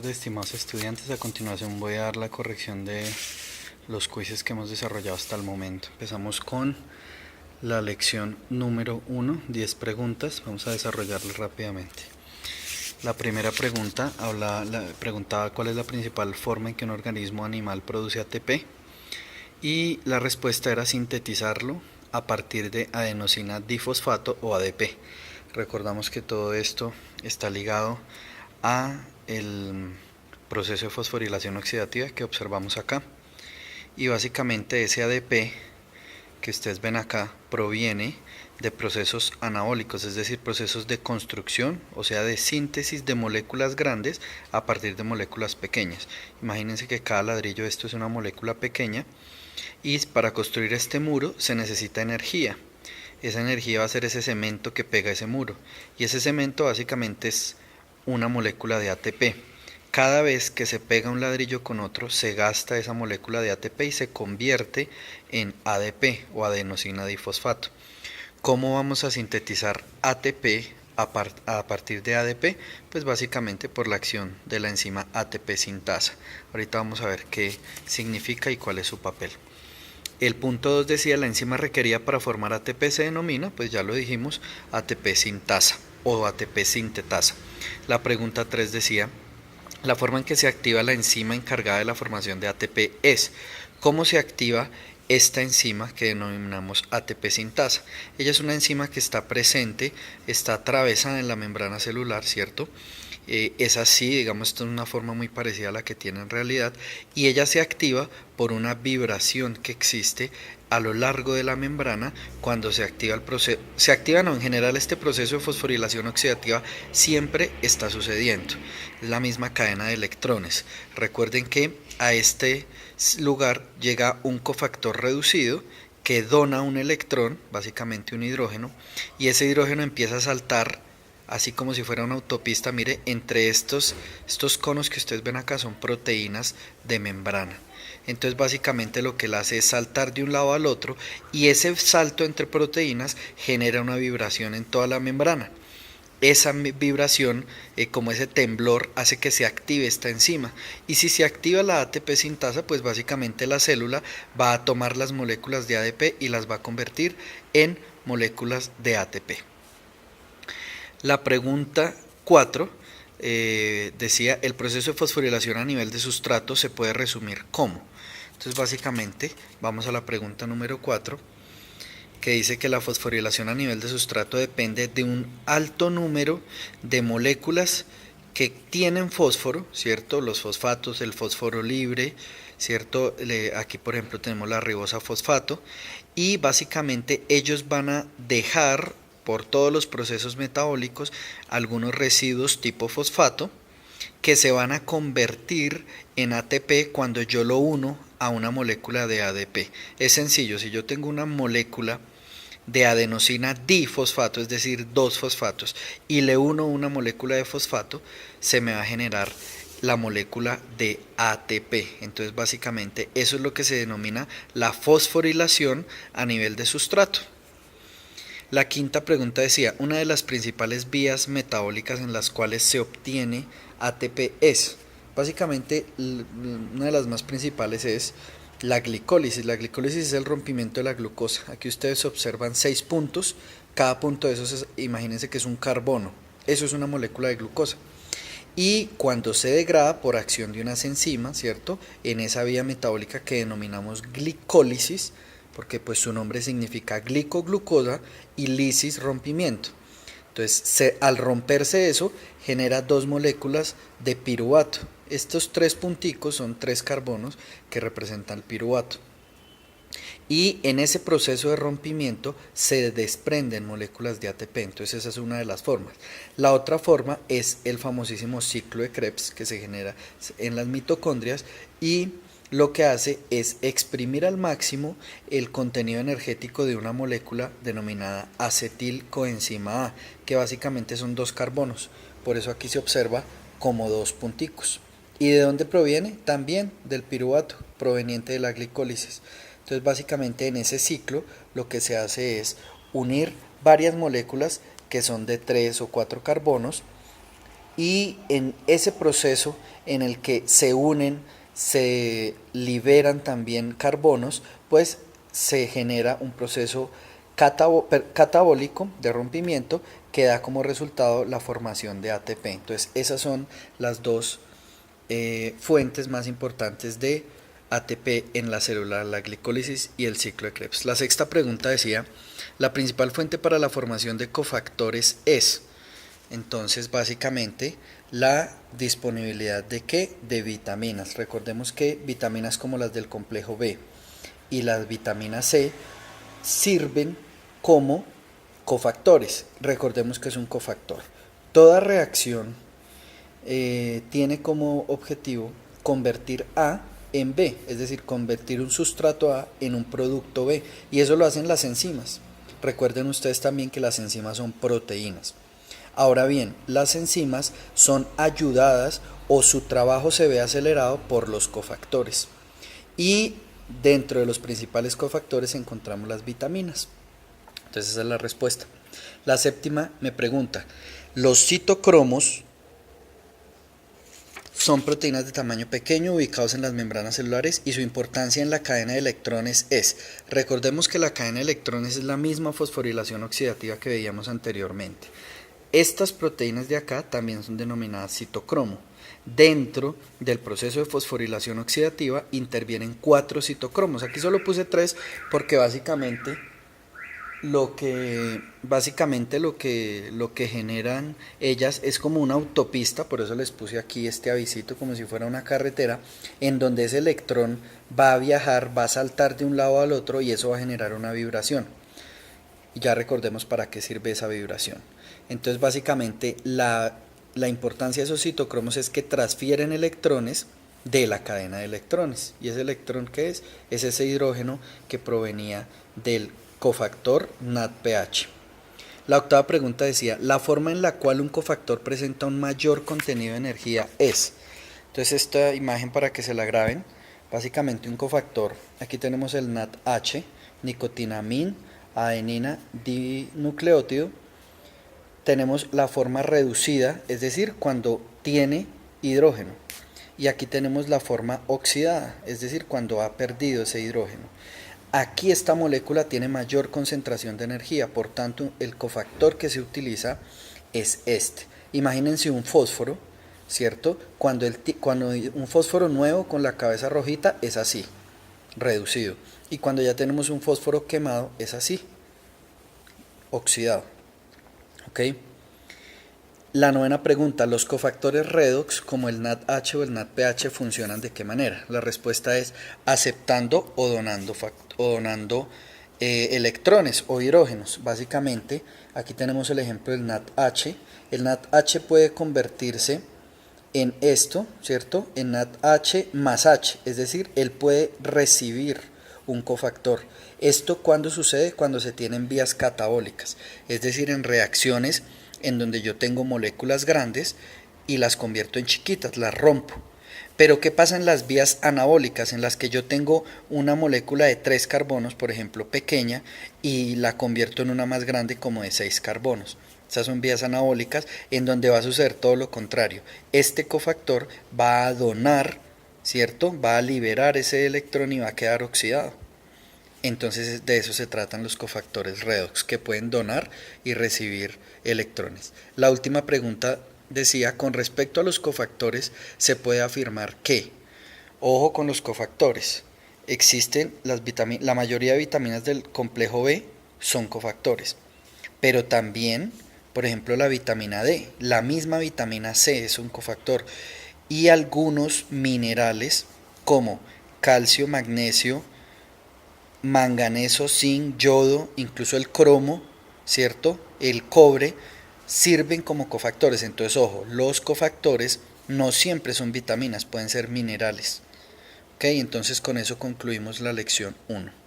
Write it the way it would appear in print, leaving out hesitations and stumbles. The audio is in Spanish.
Estimados estudiantes, a continuación voy a dar la corrección de los quizzes que hemos desarrollado hasta el momento. Empezamos con la lección número 1, 10 preguntas. Vamos a desarrollarlas rápidamente. La primera pregunta preguntaba cuál es la principal forma en que un organismo animal produce ATP, y la respuesta era sintetizarlo a partir de adenosina difosfato o ADP. Recordamos que todo esto está ligado a el proceso de fosforilación oxidativa que observamos acá, y básicamente ese ADP que ustedes ven acá proviene de procesos anabólicos, es decir, procesos de construcción, o sea, de síntesis de moléculas grandes a partir de moléculas pequeñas. Imagínense que cada ladrillo de esto es una molécula pequeña, y para construir este muro se necesita energía. Esa energía va a ser ese cemento que pega ese muro, y ese cemento básicamente es una molécula de ATP. Cada vez que se pega un ladrillo con otro, se gasta esa molécula de ATP y se convierte en ADP o adenosina difosfato. ¿Cómo vamos a sintetizar ATP a partir de ADP? Pues básicamente por la acción de la enzima ATP sintasa. Ahorita vamos a ver qué significa y cuál es su papel. El punto 2 decía: la enzima requerida para formar ATP se denomina, pues ya lo dijimos, ATP sintasa o ATP sintetasa. La pregunta 3 decía: la forma en que se activa la enzima encargada de la formación de ATP es. ¿Cómo se activa esta enzima que denominamos ATP sintasa? Ella es una enzima que está presente, está atravesada en la membrana celular, ¿cierto? Es así, digamos, esto es una forma muy parecida a la que tiene en realidad, y ella se activa por una vibración que existe a lo largo de la membrana cuando se activa el proceso. En general este proceso de fosforilación oxidativa siempre está sucediendo. Es la misma cadena de electrones. Recuerden que a este lugar llega un cofactor reducido que dona un electrón, básicamente un hidrógeno, y ese hidrógeno empieza a saltar así como si fuera una autopista. Mire, entre estos conos que ustedes ven acá son proteínas de membrana. Entonces básicamente lo que él hace es saltar de un lado al otro, y ese salto entre proteínas genera una vibración en toda la membrana. Esa vibración, como ese temblor, hace que se active esta enzima, y si se activa la ATP sintasa, pues básicamente la célula va a tomar las moléculas de ADP y las va a convertir en moléculas de ATP. La pregunta 4 decía: el proceso de fosforilación a nivel de sustrato se puede resumir ¿cómo? Entonces básicamente vamos a la pregunta número 4, que dice que la fosforilación a nivel de sustrato depende de un alto número de moléculas que tienen fósforo, ¿cierto? Los fosfatos, el fósforo libre, ¿cierto? Aquí por ejemplo tenemos la ribosa fosfato, y básicamente ellos van a dejar por todos los procesos metabólicos algunos residuos tipo fosfato que se van a convertir en ATP cuando yo lo uno a una molécula de ADP. Es sencillo, si yo tengo una molécula de adenosina difosfato, es decir, dos fosfatos, y le uno una molécula de fosfato, se me va a generar la molécula de ATP. Entonces básicamente eso es lo que se denomina la fosforilación a nivel de sustrato. La quinta pregunta decía: una de las principales vías metabólicas en las cuales se obtiene ATP es. Básicamente una de las más principales es la glicólisis. La glicólisis es el rompimiento de la glucosa. Aquí ustedes observan 6 puntos. Cada punto de esos imagínense que es un carbono. Eso es una molécula de glucosa. Y cuando se degrada por acción de unas enzimas, ¿cierto? En esa vía metabólica que denominamos glicólisis, porque pues su nombre significa glicoglucosa y lisis rompimiento. Entonces al romperse eso genera dos moléculas de piruvato. Estos 3 punticos son 3 carbonos que representan el piruvato. Y en ese proceso de rompimiento se desprenden moléculas de ATP. Entonces esa es una de las formas. La otra forma es el famosísimo ciclo de Krebs, que se genera en las mitocondrias, y lo que hace es exprimir al máximo el contenido energético de una molécula denominada acetilcoenzima A, que básicamente son 2 carbonos. Por eso aquí se observa como 2 punticos. ¿Y de dónde proviene? También del piruvato, proveniente de la glicólisis. Entonces básicamente en ese ciclo lo que se hace es unir varias moléculas que son de 3 o 4 carbonos y en ese proceso en el que se unen, se liberan también carbonos, pues se genera un proceso catabólico de rompimiento que da como resultado la formación de ATP. Entonces esas son las dos fuentes más importantes de ATP en la célula, la glicólisis y el ciclo de Krebs. La sexta pregunta decía, la principal fuente para la formación de cofactores es, entonces básicamente la disponibilidad de ¿qué? De vitaminas. Recordemos que vitaminas como las del complejo B y las vitaminas C sirven como cofactores. Recordemos que es un cofactor. Toda reacción tiene como objetivo convertir A en B, es decir, convertir un sustrato A en un producto B, y eso lo hacen las enzimas. Recuerden ustedes también que las enzimas son proteínas. Ahora bien, las enzimas son ayudadas o su trabajo se ve acelerado por los cofactores. Y dentro de los principales cofactores encontramos las vitaminas. Entonces esa es la respuesta. La séptima me pregunta, los citocromos son proteínas de tamaño pequeño ubicados en las membranas celulares y su importancia en la cadena de electrones es, recordemos que la cadena de electrones es la misma fosforilación oxidativa que veíamos anteriormente. Estas proteínas de acá también son denominadas citocromo. Dentro del proceso de fosforilación oxidativa intervienen 4 citocromos. Aquí solo puse 3 porque básicamente lo que generan ellas es como una autopista, por eso les puse aquí este avisito como si fuera una carretera, en donde ese electrón va a viajar, va a saltar de un lado al otro y eso va a generar una vibración. Y ya recordemos para qué sirve esa vibración. Entonces básicamente la importancia de esos citocromos es que transfieren electrones de la cadena de electrones. ¿Y ese electrón qué es? Es ese hidrógeno que provenía del cofactor NADPH. La octava pregunta decía, la forma en la cual un cofactor presenta un mayor contenido de energía es. Entonces esta imagen para que se la graben, básicamente un cofactor, aquí tenemos el NADH, nicotinamina, adenina, dinucleótido, tenemos la forma reducida, es decir, cuando tiene hidrógeno, y aquí tenemos la forma oxidada, es decir, cuando ha perdido ese hidrógeno. Aquí esta molécula tiene mayor concentración de energía, por tanto el cofactor que se utiliza es este. Imagínense un fósforo, ¿cierto? Cuando un fósforo nuevo con la cabeza rojita es así, reducido. Y cuando ya tenemos un fósforo quemado es así, oxidado. ¿Ok? La novena pregunta, ¿los cofactores redox como el NADH o el NADPH funcionan de qué manera? La respuesta es aceptando o donando electrones o hidrógenos. Básicamente, aquí tenemos el ejemplo del NADH. El NADH puede convertirse en esto, ¿cierto? En NADH más H, es decir, él puede recibir un cofactor. ¿Esto cuándo sucede? Cuando se tienen vías catabólicas, es decir, en reacciones en donde yo tengo moléculas grandes y las convierto en chiquitas, las rompo. Pero ¿qué pasa en las vías anabólicas, en las que yo tengo una molécula de 3 carbonos, por ejemplo, pequeña, y la convierto en una más grande como de 6 carbonos? Esas son vías anabólicas en donde va a suceder todo lo contrario. Este cofactor va a donar, ¿cierto? Va a liberar ese electrón y va a quedar oxidado. Entonces de eso se tratan los cofactores redox, que pueden donar y recibir electrones. La última pregunta decía, con respecto a los cofactores, se puede afirmar que, ojo con los cofactores, existen la mayoría de vitaminas del complejo B son cofactores, pero también, por ejemplo, la vitamina D, la misma vitamina C es un cofactor, y algunos minerales como calcio, magnesio, manganeso, zinc, yodo, incluso el cromo, ¿cierto? El cobre, sirven como cofactores. Entonces, ojo, los cofactores no siempre son vitaminas, pueden ser minerales. ¿Ok? Entonces con eso concluimos la lección 1.